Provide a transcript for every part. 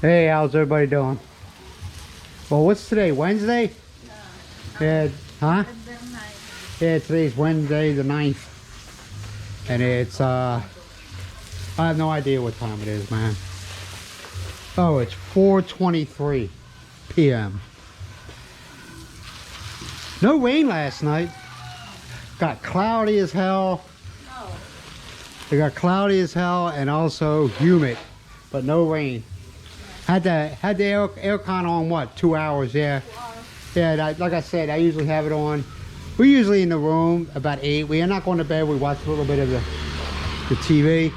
Hey, how's everybody doing? Well, what's today? Wednesday? Yeah. Huh? Yeah, today's Wednesday the 9th. And it's, I have no idea what time it is, man. Oh, it's 4:23 p.m. No rain last night. Got cloudy as hell. It got cloudy as hell and also humid, but no rain. Had the aircon on what, 2 hours? Yeah. Yeah, like I said, I usually have it on. We're usually in the room about 8. We are not going to bed. We watch a little bit of the TV,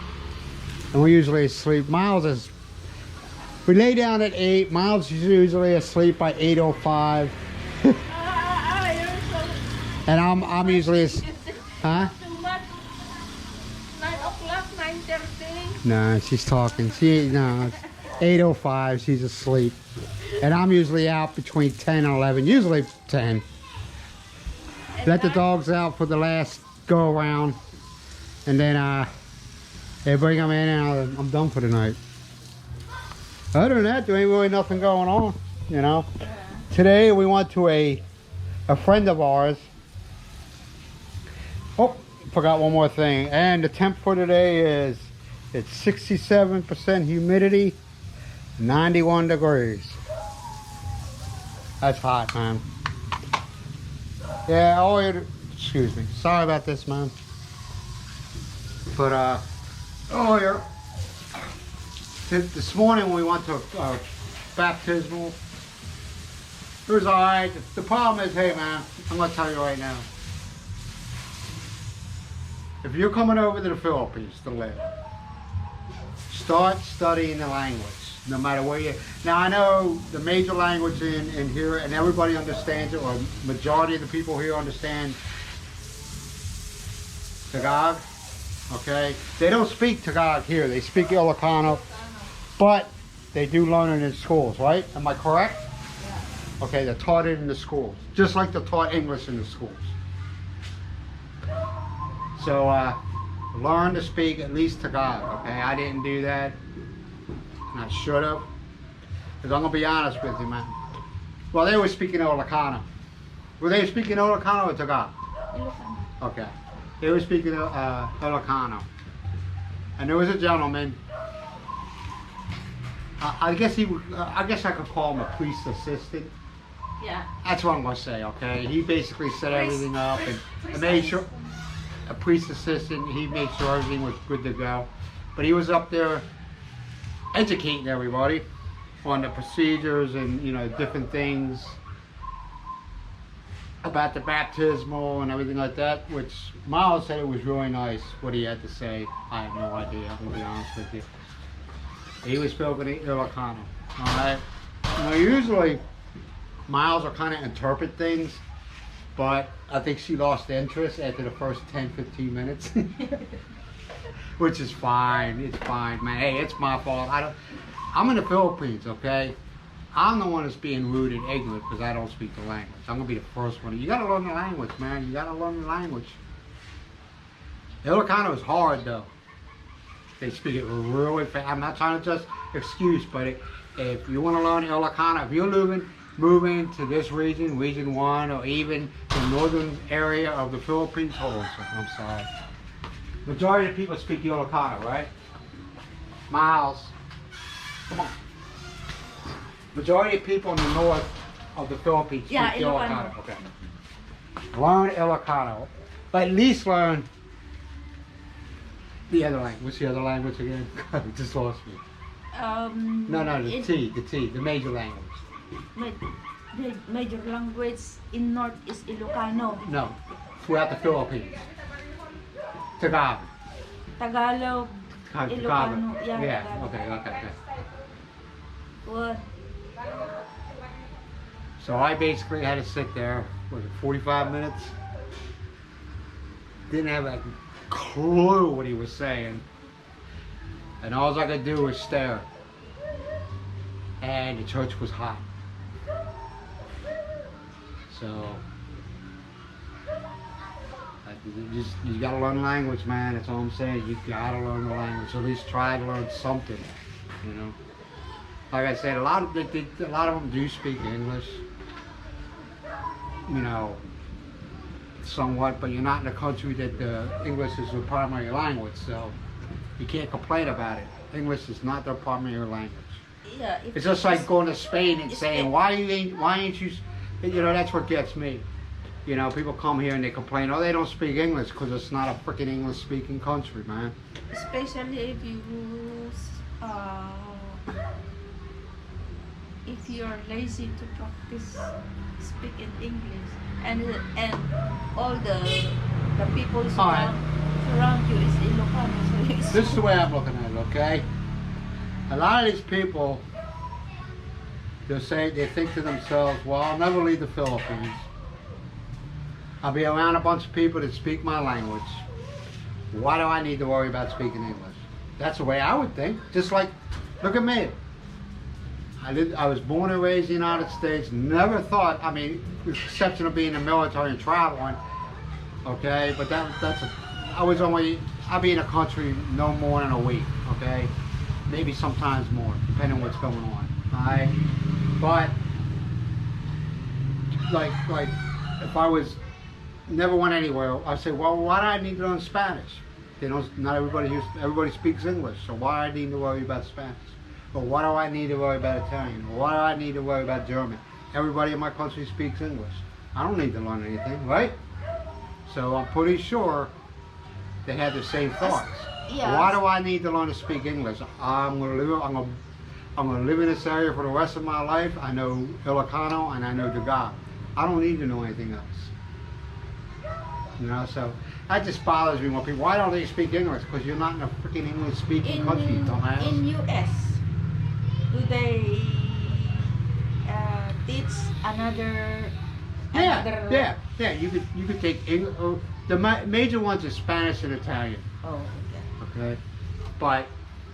and we're usually asleep. We lay down at 8. Miles is usually asleep by 8:05. And I'm usually huh? 9 o'clock, 9:30. No, she's talking. No, 8:05. She's asleep, and I'm usually out between 10 and 11. Usually 10. Let the dogs out for the last go around, and then they bring them in, and I'm done for the night. Other than that, there ain't really nothing going on, you know. Today we went to a friend of ours. Oh, forgot one more thing. And the temp for today is it's 67% humidity, 91 degrees. That's hot, man. Yeah, excuse me. Sorry about this, man. But earlier, this morning we went to baptismal. It was alright. The problem is, hey man, I'm gonna tell you right now. If you're coming over to the Philippines to live, start studying the language, no matter where you. Now I know the major language in here, and everybody understands it, or majority of the people here understand Tagalog. Okay, they don't speak Tagalog here. They speak Ilocano, but they do learn it in schools, right? Am I correct? Yeah. Okay, they're taught it in the schools, just like they're taught English in the schools. So learn to speak at least Tagalog, okay? I didn't do that, and I should have. Because I'm going to be honest with you, man. Well, they were speaking Ilocano. Were they speaking Ilocano or Tagalog? Ilocano. Okay. They were speaking Ilocano. And there was a gentleman, I guess I could call him a priest assistant. Yeah. That's what I'm going to say, okay? He basically set everything up and made sure. A priest assistant, he made sure everything was good to go. But he was up there educating everybody on the procedures and, you know, different things about the baptismal and everything like that, which Miles said it was really nice what he had to say. I have no idea, I'm going to be honest with you. He was speaking Ilocano, alright? You know, usually Miles will kind of interpret things, but I think she lost interest after the first 10-15 minutes. Which is fine. It's fine, man. Hey, it's my fault. I'm in the Philippines, okay? I'm the one that's being rude and ignorant because I don't speak the language. I'm going to be the first one. You got to learn the language, man. You got to learn the language. Ilocano is hard, though. They speak it really fast. I'm not trying to just excuse, but if you want to learn Ilocano, if you're moving to this region, region 1, or even the northern area of the Philippines. Hold on a second, I'm sorry. Majority of people speak Ilocano, right? Miles, come on. Majority of people in the north of the Philippines speak Ilocano. Okay. Learn Ilocano. But at least learn the other language. What's the other language again? You just lost me. No, the major language. The major language in North is Ilocano. No, throughout the Philippines. Tagalog. Tagalog. Ilocano. Yeah. Tagalog. Okay. What? So I basically had to sit there, 45 minutes? Didn't have a clue what he was saying. And all I could do was stare. And the church was hot. So you gotta learn the language, man. That's all I'm saying. You gotta learn the language. At least try to learn something, you know. Like I said, a lot of them do speak English. You know, somewhat, but you're not in a country that English is their primary language, so you can't complain about it. English is not their primary language. Yeah. It's just like going to Spain and saying, it- why ain't you, you know, that's what gets me. You know, people come here and they complain, oh, they don't speak English because it's not a freaking English-speaking country, man. Especially uh, if you're lazy to practice speak in English, and all the people surround you is Ilocano, so it's This is the way I'm looking at it, okay? A lot of these people, they think to themselves, well, I'll never leave the Philippines. I'll be around a bunch of people that speak my language. Why do I need to worry about speaking English? That's the way I would think. Just like, look at me. I was born and raised in the United States. Never thought, I mean, with the exception of being in the military and traveling, okay? But I'll be in a country no more than a week, okay? Maybe sometimes more, depending on what's going on, all right? But, like, if I was never went anywhere, I say, well, why do I need to learn Spanish? Not everybody speaks English, so why do I need to worry about Spanish? Or why do I need to worry about Italian? Or why do I need to worry about German? Everybody in my country speaks English. I don't need to learn anything, right? So I'm pretty sure they had the same thoughts. Yeah. Why do I need to learn to speak English? I'm gonna live in this area for the rest of my life. I know Ilocano and I know Tagalog. I don't need to know anything else. You know, so that just bothers me when people, why don't they speak English? Because you're not in a freaking English-speaking country, dumbass. In U.S., do they teach another? Yeah. You could take English. The major ones are Spanish and Italian. Oh, okay. Okay, but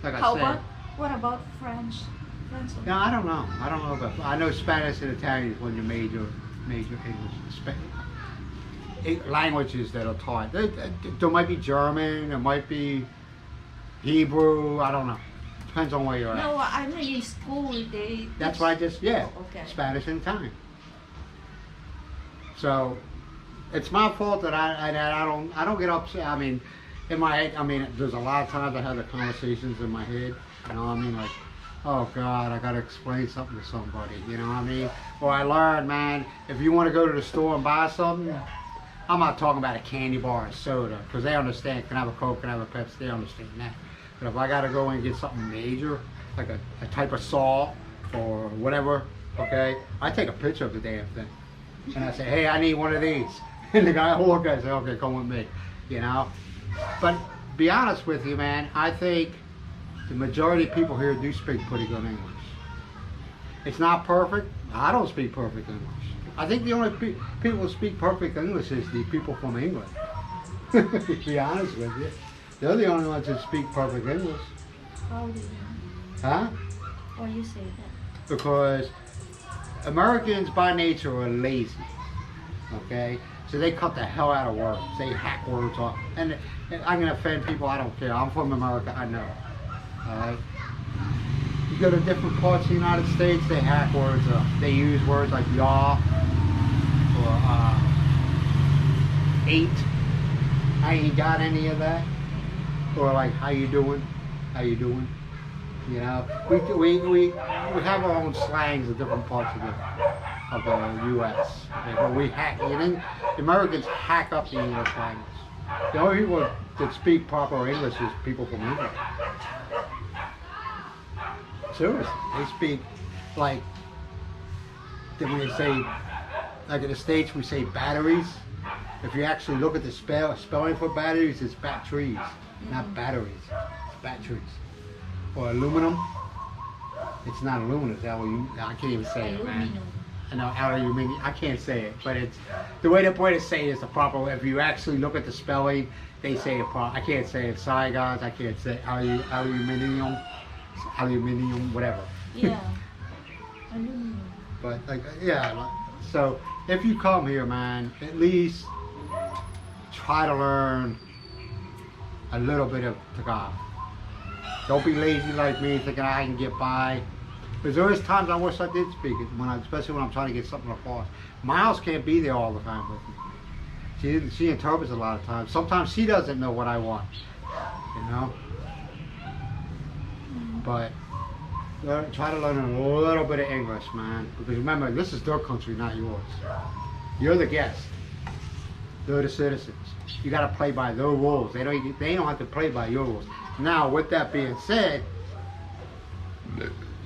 like I said, What about French? no, I don't know. I know Spanish and Italian is one of the major English languages that are taught. There might be German, there might be Hebrew. I don't know. Depends on where you're at. No, I mean in school they. That's why Oh, okay. Spanish and Italian. So it's my fault that I don't get upset. I mean, in my head, there's a lot of times I have the conversations in my head. You know what I mean? Like, oh God, I gotta explain something to somebody. You know what I mean? Or I learned, man, if you want to go to the store and buy something, I'm not talking about a candy bar or soda, because they understand. Can I have a Coke? Can I have a Pepsi? They understand that. But if I gotta go and get something major, like a type of saw or whatever, okay, I take a picture of the damn thing. And I say, hey, I need one of these. And the guy will look at it and say, okay, come with me. You know? But be honest with you, man, I think the majority of people here do speak pretty good English. It's not perfect. I don't speak perfect English. I think the only people who speak perfect English is the people from England. To be honest with you. They're the only ones that speak perfect English. How do you know? Huh? Why you say that? Because Americans by nature are lazy. Okay? So they cut the hell out of words. They hack words off. And I'm going to offend people, I don't care. I'm from America, I know. Alright? You go to different parts of the United States, they hack words up. They use words like y'all or ain't. I ain't got any of that. Or like, how you doing? How you doing? You know, we have our own slangs in different parts of the U.S. Okay, but we hack. You know, the Americans hack up the English language. The only people that speak proper English is people from England. Seriously, they speak like. Then when they say, like in the States, we say batteries. If you actually look at the spelling for batteries, it's batteries, not batteries. It's batteries. Or aluminum. It's not aluminum. It's aluminum. I can't even say it, man. I know aluminum. I can't say it, but it's the way to say it is the proper way. If you actually look at the spelling, they say it proper. I can't say it. Sorry, guys. I can't say aluminum, whatever. Yeah. Aluminum. But like, yeah. So if you come here, man, at least try to learn a little bit of Tagalog. Don't be lazy like me, thinking I can get by. Because there is times I wish I did speak it, especially when I'm trying to get something across. Miles can't be there all the time with me. She interprets a lot of times. Sometimes she doesn't know what I want, you know. But try to learn a little bit of English, man. Because remember, this is their country, not yours. You're the guest. They're the citizens. You got to play by their rules. They don't have to play by your rules. Now, with that being said,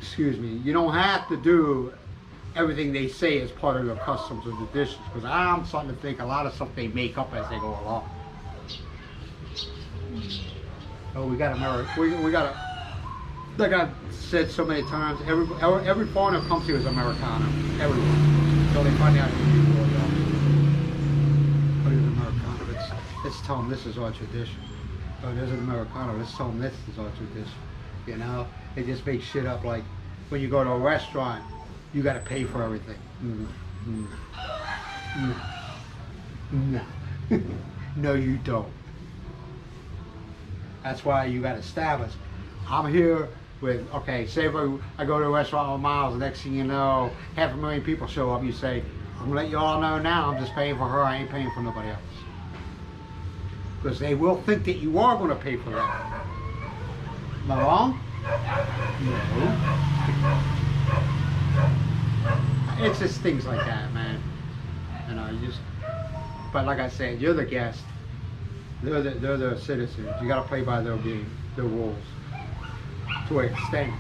excuse me, you don't have to do everything they say as part of their customs or traditions. Because I'm starting to think a lot of stuff they make up as they go along. Oh, we got America. We got to. Like I've said so many times, every foreigner comes here is Americano. Everyone. Until they find out who you are. What is Americano? Let's tell them this is our tradition. Oh, there's an Americano. Let's tell them this is our tradition. You know? They just make shit up like when you go to a restaurant, you got to pay for everything. No. No, you don't. That's why you got to establish. I'm here with, okay, say if I go to a restaurant with Miles, the next thing you know, 500,000 people show up, you say, I'm gonna let you all know now, I'm just paying for her, I ain't paying for nobody else. Because they will think that you are gonna pay for that. Am I wrong? No. It's just things like that, man. You know, but like I said, you're the guest. They're the citizens. You gotta play by their game, their rules. To an extent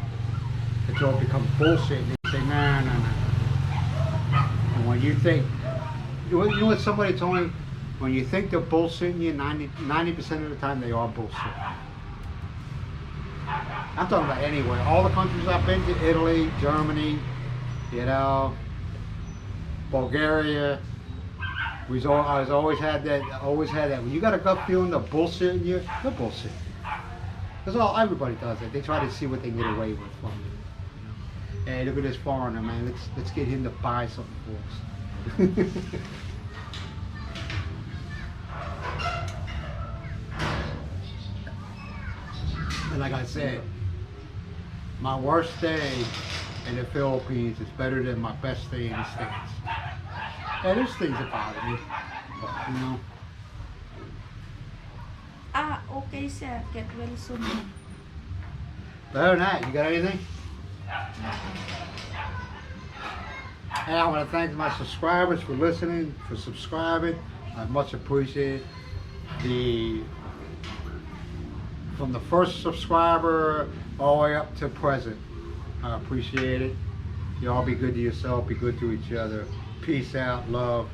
until it becomes bullshit and they say no. And when you think, you know what somebody told me, when you think they're bullshitting you, 90% of the time they are bullshit. I'm talking about anywhere. All the countries I've been to, Italy, Germany, you know, Bulgaria. I always had that. When you got a gut feeling they're bullshitting you, they're bullshit. That's all. Everybody does it. They try to see what they can get away with from you. Hey, look at this foreigner, man. Let's get him to buy something for us. And like I said, my worst day in the Philippines is better than my best day in the States. Yeah, there's things that bother me, but you know. Okay, sir. Get well soon. Better than that, you got anything? Hey, I want to thank my subscribers for listening, for subscribing. I much appreciate it. From the first subscriber all the way up to present. I appreciate it. You all be good to yourself, be good to each other. Peace out, love.